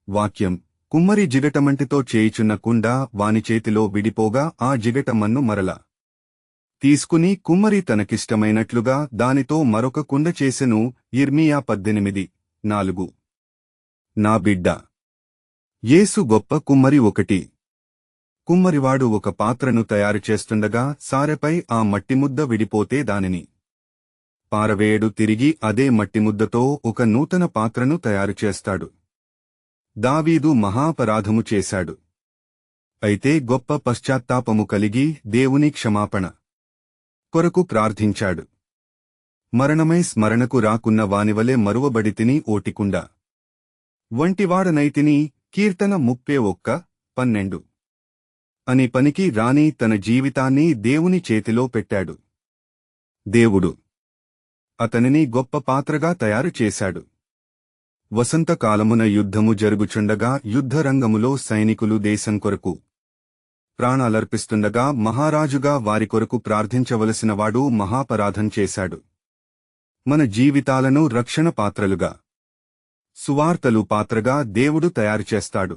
వాక్యం కుమ్మరి జిగటమంటితో చేయుచున్న కుండ వాని చేతిలో విడిపోగా ఆ జిగటమన్ను మరల తీసుకుని కుమ్మరి తనకిష్టమైనట్లుగా దానితో మరొక కుండ చేసెను. యిర్మీయా 18:4. నా బిడ్డ, యేసు గొప్ప కుమ్మరి. కుమ్మరివాడు ఒక పాత్రను తయారుచేస్తుండగా సారెపై ఆ మట్టిముద్ద విడిపోతే దానిని పారవేయడు, తిరిగి అదే మట్టిముద్దతో ఒక నూతన పాత్రను తయారుచేస్తాడు. దావీదు మహాపరాధము చేశాడు. అయితే గొప్ప పశ్చాత్తాపము కలిగి దేవుని క్షమాపణ కొరకు ప్రార్థించాడు. మరణమై స్మరణకు రాకున్న వానివలె మరువబడితిని, ఓటికుండ వంటివాడనైతిని. కీర్తన 31:12. అని పనికి రాని తన జీవితాన్ని దేవుని చేతిలో పెట్టాడు. దేవుడు అతనిని గొప్ప పాత్రగా తయారు చేశాడు. వసంతకాలమున యుద్ధము జరుగుచుండగా యుద్ధరంగములో సైనికులు దేశం కొరకు ప్రాణాలర్పిస్తుండగా మహారాజుగా వారి కొరకు ప్రార్థించవలసినవాడు మహాపరాధం చేశాడు. మన జీవితాలను రక్షణ పాత్రలుగా, సువార్తలు పాత్రగా దేవుడు తయారుచేస్తాడు.